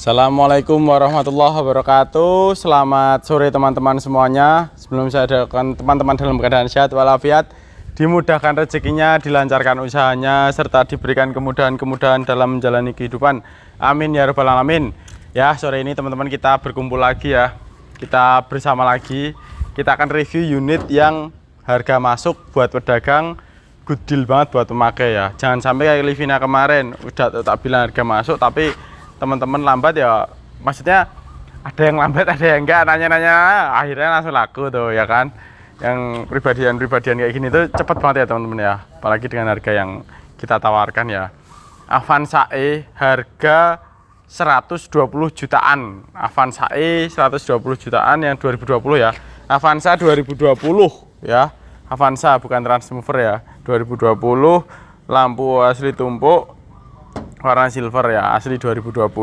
Assalamualaikum warahmatullahi wabarakatuh. Selamat sore teman-teman semuanya. Sebelum saya doakan teman-teman dalam keadaan sehat walafiat, dimudahkan rezekinya, dilancarkan usahanya, serta diberikan kemudahan-kemudahan dalam menjalani kehidupan. Amin ya rabbal alamin. Ya, sore ini teman-teman kita berkumpul lagi ya. Kita bersama lagi. Kita akan review unit yang harga masuk buat pedagang, good deal banget buat pemakai ya. Jangan sampai kayak Livina kemarin, udah tak bilang harga masuk tapi teman-teman lambat ya, maksudnya ada yang lambat ada yang enggak, nanya-nanya akhirnya langsung laku tuh ya kan. Yang pribadian kayak gini tuh cepet banget ya teman-teman ya, apalagi dengan harga yang kita tawarkan ya. Avanza E harga 120 jutaan, Avanza E 120 jutaan yang 2020 ya, Avanza 2020 ya, Avanza bukan Transmover ya, 2020, lampu asli tumpuk warna silver ya, asli 2020.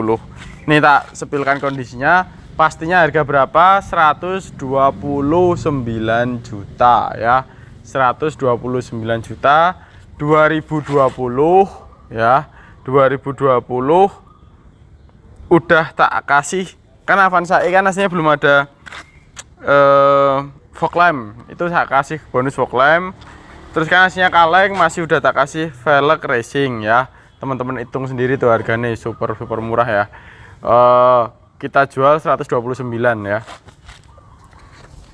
Ini tak sepilkan kondisinya, pastinya harga berapa? 129 juta ya, 129 juta 2020 ya, 2020 udah tak kasih. Kan Avanza E kan aslinya belum ada fog lamp, itu saya kasih bonus fog lamp. Terus kan aslinya kaleng masih udah tak kasih velg racing ya. Teman-teman hitung sendiri tuh harganya super murah ya. Kita jual 129 ya.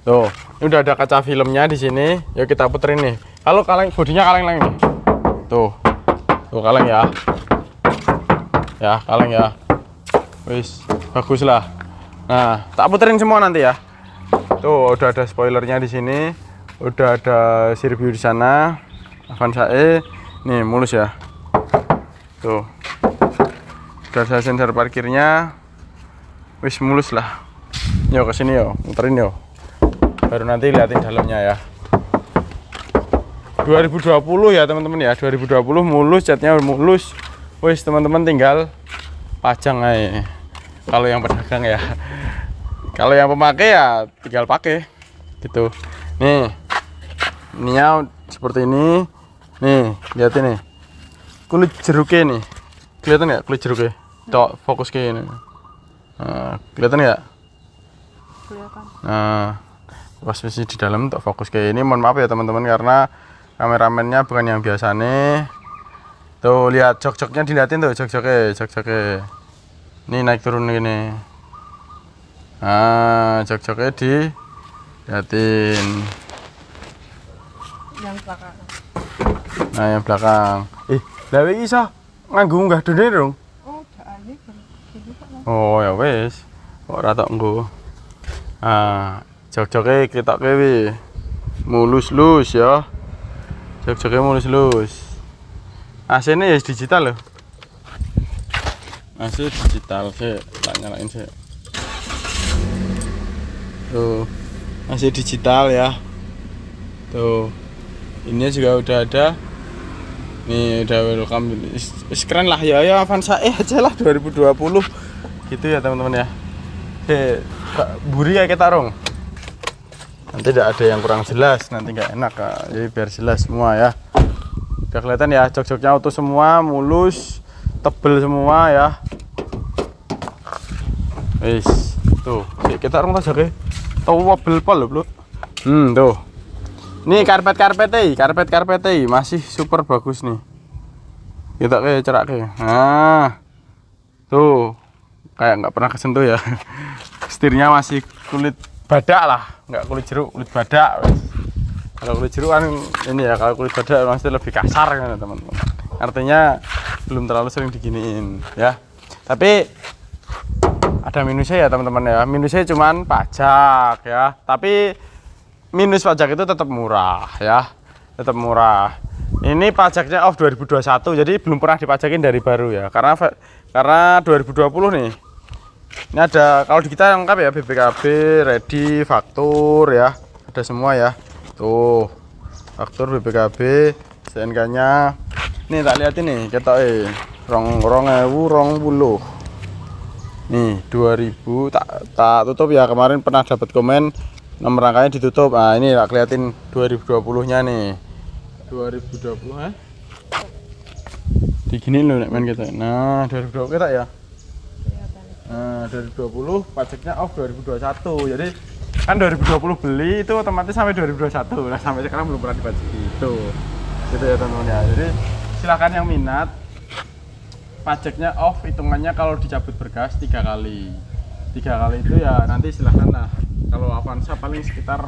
Tuh, ini udah ada kaca filmnya di sini. Yuk kita puterin nih. Kalau kaleng, bodinya kaleng nih. Tuh kaleng ya. Ya kaleng ya. Wis bagus lah. Nah, tak puterin semua nanti ya. Tuh udah ada spoilernya di sini. Udah ada sirview di sana. Avanza E. Nih mulus ya. Tuh, udah ada sensor parkirnya, wis mulus lah. Yo kesini yo, muterin yo, baru nanti liatin dalamnya ya. 2020 ya teman-teman ya, 2020 mulus, catnya mulus. Wis teman-teman tinggal pajang aja. Kalau yang pedagang ya, kalau yang pemakai ya tinggal pakai gitu. Nih, ininya seperti ini. Nih, lihatin nih. Kulit jeruknya nih, kelihatan nggak kulit jeruknya? Tok fokus kayak ini. Nah, kelihatan nggak? Kelihatan. Nah, posisi di dalam tok fokus kayak ini. Mohon maaf ya teman-teman karena kameramennya bukan yang biasa nih. Tuh lihat jok-joknya, dilihatin tuh jok-joknya. Ini naik turun gini. Nah, jok-joknya dilihatin. Yang belakang. Nah, yang belakang. Lah iso nganggo unggah dene dong. Oh, jaane oh ya wis. Kok ora tok nggo. Ah, jok-joke ketoke wi. Mulus-lus ya. Jok-joke mulus-lus. AC-ne ya digital loh. AC digital sih, tak nyalain sih. Tuh. AC digital ya. Tuh. Ini juga udah ada. Nih udah welcome, keren lah ya, Avanza E aja lah 2020 gitu ya teman-teman ya. Buri kayak kita rong, nanti tidak ada yang kurang jelas, nanti nggak enak jadi biar jelas semua ya. Udah kelihatan ya, jok-joknya utuh semua, mulus, tebel semua ya. Wis tuh kita rong aja tahu wabel pol loh. Tuh ini karpet masih super bagus nih. Kita kayak cerak kayak. Nah, tuh kayak nggak pernah kesentuh ya. Setirnya masih kulit badak lah, nggak kulit jeruk, kulit badak. Kalau kulit jeruk kan ini ya, kalau kulit badak masih lebih kasar kan teman-teman. Artinya belum terlalu sering diginiin ya. Tapi ada minusnya ya teman-teman ya. Minusnya cuman pajak ya. Tapi minus pajak itu tetap murah ya, tetap murah. Ini pajaknya off 2021, jadi belum pernah dipajakin dari baru ya, karena 2020 nih. Ini ada, kalau di kita lengkap ya, BPKB, ready, faktur ya, ada semua ya. Tuh, faktur, BPKB, STNK-nya. Nih tak lihat ini, kita rong puluh. Nih 2000 tak tutup ya, kemarin pernah dapat komen nomor rangkanya ditutup. Nah ini tak kelihatin 2020 nya nih, 2020 digini loh nek main kita. Nah 2020 kita ya. Nah Nah, 2020 pajaknya off 2021. Jadi kan 2020 beli itu otomatis sampai 2021. Nah, sampai sekarang belum pernah dipajaki. Gitu ya teman-teman ya. Jadi silakan yang minat. Pajaknya off, hitungannya kalau dicabut berkas 3 kali. 3 kali itu ya nanti silahkan lah. Kalau Avanza paling sekitar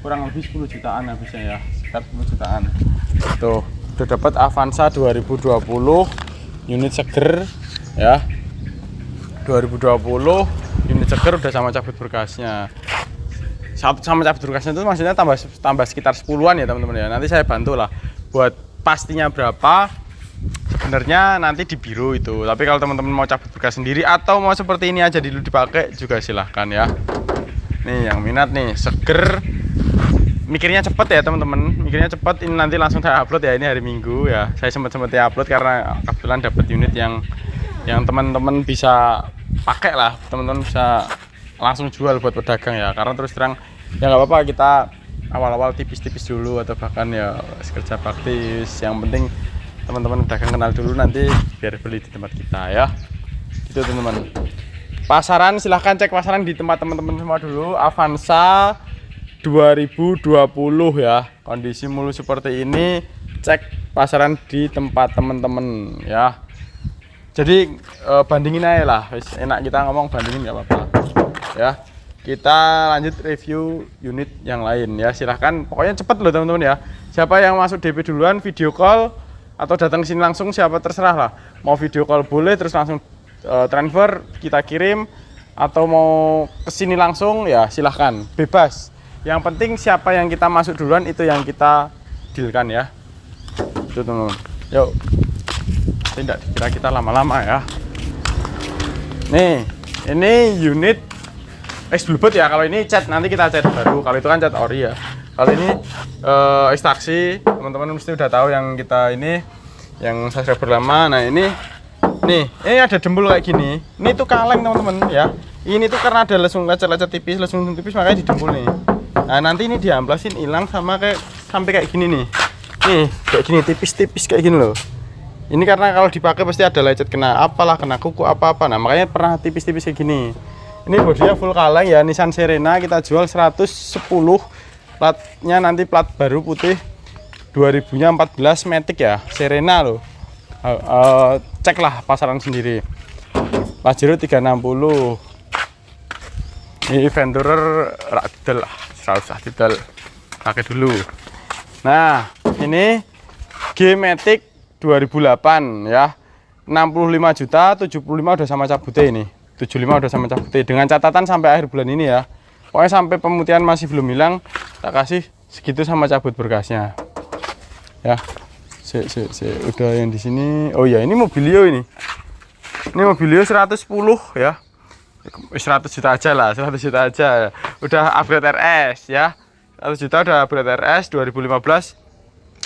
kurang lebih 10 jutaan habisnya ya, sekitar 10 jutaan. Tuh, udah dapat Avanza 2020 unit seger ya. 2020 unit seger udah sama cabut berkasnya. Sama cabut berkasnya itu maksudnya tambah sekitar 10-an ya teman-teman ya. Nanti saya bantu lah buat pastinya berapa. Sebenarnya nanti di biro itu. Tapi kalau teman-teman mau cabut berkas sendiri atau mau seperti ini aja dulu dipakai juga silahkan ya. Nih yang minat nih seger. Mikirnya cepet ya teman-teman, mikirnya cepet. Ini nanti langsung saya upload ya, ini hari Minggu ya. Saya sempat upload karena kebetulan dapat unit yang teman-teman bisa pakai lah, teman-teman bisa langsung jual buat pedagang ya. Karena terus terang ya nggak apa-apa, kita awal-awal tipis-tipis dulu atau bahkan ya kerja praktis. Yang penting teman-teman pedagang kenal dulu, nanti biar beli di tempat kita ya. Gitu teman-teman. Pasaran silahkan cek pasaran di tempat teman-teman semua dulu. Avanza 2020 ya, kondisi mulu seperti ini, cek pasaran di tempat teman-teman ya. Jadi bandingin aja lah, enak kita ngomong bandingin nggak apa-apa ya. Kita lanjut review unit yang lain ya. Silahkan, pokoknya cepet loh teman-teman ya. Siapa yang masuk DP duluan, video call atau datang sini langsung, siapa terserah lah. Mau video call boleh, terus langsung transfer kita kirim, atau mau kesini langsung ya silahkan, bebas. Yang penting siapa yang kita masuk duluan itu yang kita dealkan ya. Itu teman-teman. Yuk. Tidak dikira kita lama-lama ya. Nih, ini unit X-Bluebird ya. Kalau ini cat nanti kita cat baru. Kalau itu kan cat ori ya. Kalau ini ekstraksi, teman-teman mesti udah tahu yang kita ini, yang subscriber lama. Nah ini ada dembul kayak gini. Ini tuh kaleng teman-teman ya. Ini tuh karena ada lesung lecet-lecet tipis, lesung tipis makanya didembul nih. Nah nanti ini diamplasin hilang sama sampai kayak gini nih. Nih kayak gini tipis-tipis kayak gini loh. Ini karena kalau dipakai pasti ada lecet, kena apalah, kena kuku apa-apa. Nah makanya pernah tipis-tipis kayak gini. Ini bodinya full kaleng ya, Nissan Serena, kita jual 110. Platnya nanti plat baru putih 2014 Matic ya, Serena loh. Cek lah pasaran sendiri. Pajero 360. Ini Venturer Radel lah, usah didel, pakai dulu. Nah ini G-Matic 2008 ya, 65 juta, 75 udah sama cabutnya ini, 75 udah sama cabutnya, dengan catatan sampai akhir bulan ini ya. Pokoknya sampai pemutihan masih belum hilang, tak kasih segitu sama cabut berkasnya ya. Udah yang di sini. Oh ya, ini Mobilio ini Mobilio 110 ya. 100 juta aja lah, 100 juta aja. Udah upgrade RS ya. 100 juta udah upgrade RS 2015.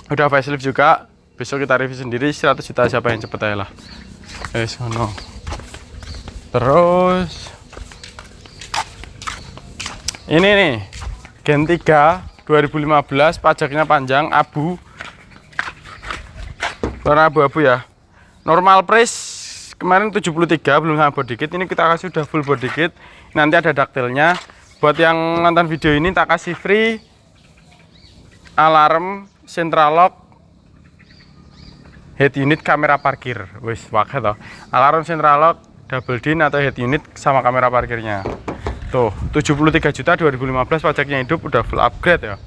Udah facelift juga. Besok kita review sendiri 100 juta, siapa yang cepet aja lah. Sono. Terus ini nih Gen 3 2015, pajaknya panjang, abu. Warna abu-abu ya. Normal price kemarin 73, belum sama body kit. Ini kita kasih udah full body kit. Nanti ada daktilnya. Buat yang nonton video ini tak kasih free alarm, central lock, head unit, kamera parkir. Wis pakai toh. Alarm, central lock, double din atau head unit sama kamera parkirnya. Tuh, 73 juta 2015, pajaknya hidup, udah full upgrade ya.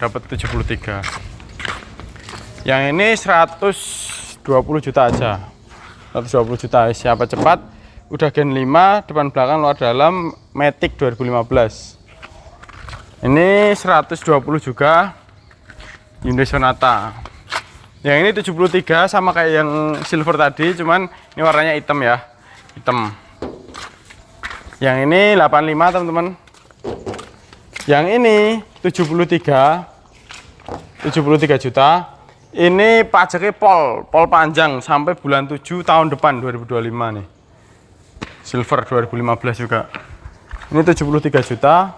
Dapat 73. Yang ini 120 juta aja. 120 juta, siapa cepat, udah Gen 5, depan belakang luar dalam, Matic 2015. Ini 120 juga, Hyundai Sonata. Yang ini 73 sama kayak yang silver tadi, cuman ini warnanya hitam ya, hitam. Yang ini 85 teman-teman. Yang ini 73 juta. Ini pajaknya pol panjang sampai bulan 7 tahun depan 2025 nih. Silver 2015 juga. Ini 73 juta.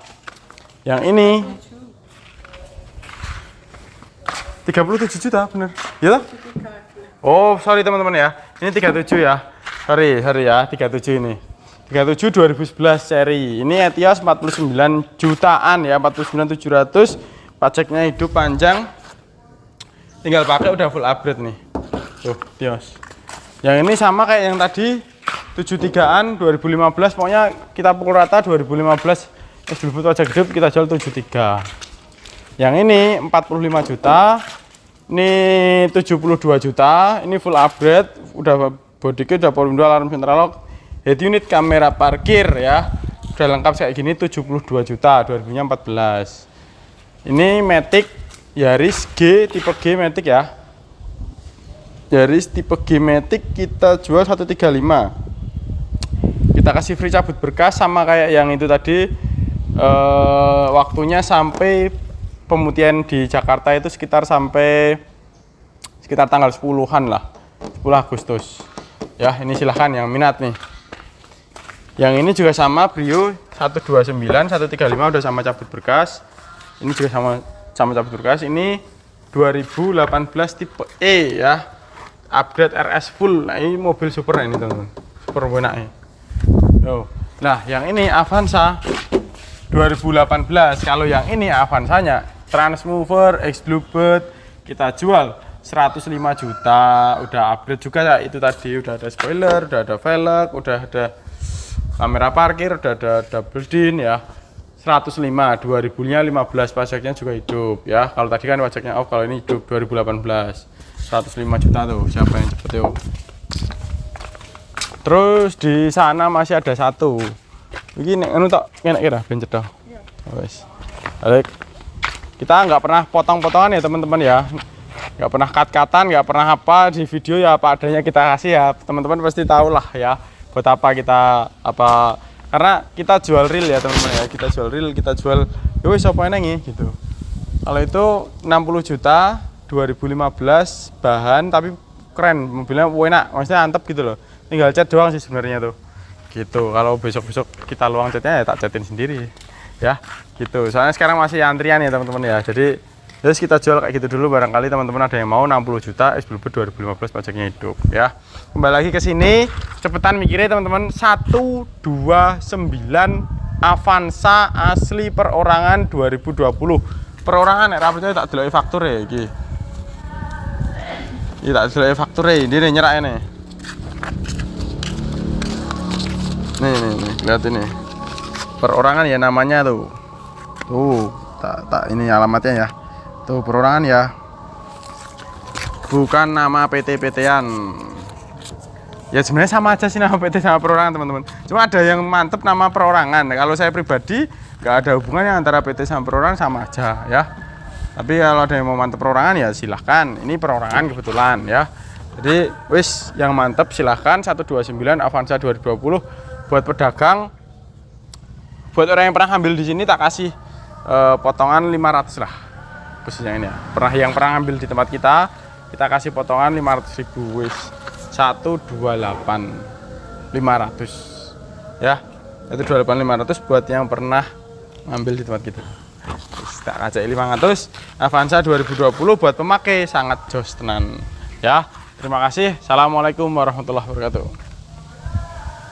Yang ini 37 juta bener. Ya? Oh, sorry teman-teman ya. Ini 37 ya. Sorry ya, 37 ini. 37 2011 seri. Ini Etios 49 jutaan ya, 49.700. Pajaknya hidup panjang. Tinggal pakai udah full upgrade nih. Tuh, Etios. Yang ini sama kayak yang tadi 73an 2015, pokoknya kita pukul rata 2015 X-Bluetooth pajak hidup kita jual 73. Yang ini 45 juta. Ini 72 juta. Ini full upgrade, udah body kit, udah power window, alarm central lock, head unit, kamera parkir ya. Udah lengkap kayak gini 72 juta 2014. Ini Matic Yaris G tipe G Matic ya. Yaris tipe G Matic kita jual 135. Kita kasih free cabut berkas sama kayak yang itu tadi. Waktunya sampai pemutihan di Jakarta itu sekitar tanggal 10-an lah, 10 Agustus ya. Ini silahkan yang minat nih. Yang ini juga sama Brio 129 135 udah sama cabut berkas. Ini juga sama cabut berkas. Ini 2018 tipe E ya, upgrade RS full. Nah ini mobil super ini teman-teman, super enak nih. Nah yang ini Avanza 2018. Kalau yang ini Avanzanya Transmover X-Bluebird kita jual 105 juta. Udah upgrade juga ya, itu tadi udah ada spoiler, udah ada velg, udah ada kamera parkir, udah ada double din ya. 105 2000-nya 15, pajaknya juga hidup ya. Kalau tadi kan pajaknya off, kalau ini hidup 2018. 105 juta tuh, siapa yang cepet yuk. Terus di sana masih ada satu. Begini anu tok enak kira bencet dah. Wes. Kita nggak pernah potong-potongan ya teman-teman ya. Nggak pernah cut-cutan, nggak pernah apa di video ya, apa adanya kita kasih ya. Teman-teman pasti tahu lah ya buat apa kita apa, karena kita jual real ya teman-teman ya. Kita jual real, kita jual ya wis apa nengi gitu. Kalau itu 60 juta 2015 bahan, tapi keren mobilnya, enak maksudnya antep gitu loh. Tinggal cat doang sih sebenarnya tuh gitu. Kalau besok-besok kita luang catnya ya tak catin sendiri ya gitu. Soalnya sekarang masih antrian ya teman-teman ya. Jadi terus kita jual kayak gitu dulu, barangkali teman-teman ada yang mau. 60 juta X-Bluebird 2015 pajaknya hidup ya. Kembali lagi ke sini, cepetan mikirnya teman-teman. 129 Avanza asli perorangan 2020. Perorangan ya, rapatnya tak deloki faktur ya iki. Iki tak deloki faktur ya, ini nyerak ini. Nih, lihat ini. Perorangan ya namanya tuh. Tuh, tak ini alamatnya ya. Tuh perorangan ya. Bukan nama PT-PT-an. Ya sebenarnya sama aja sih nama PT sama perorangan teman-teman. Cuma ada yang mantep nama perorangan. Kalau saya pribadi nggak ada hubungannya antara PT sama perorangan, sama aja ya. Tapi kalau ada yang mau mantep perorangan ya silahkan. Ini perorangan kebetulan ya. Jadi wis yang mantep silahkan. 129 Avanza 2020 buat pedagang. Buat orang yang pernah ambil di sini tak kasih potongan 500 lah. Khususnya ini ya. Yang pernah ambil di tempat kita kasih potongan 500.000 wis. 128 500 ya. 128 500 buat yang pernah ngambil di tempat kita. Tak kacai 500 Avanza 2020 buat pemakai sangat jos tenan ya. Terima kasih. Assalamualaikum warahmatullahi wabarakatuh.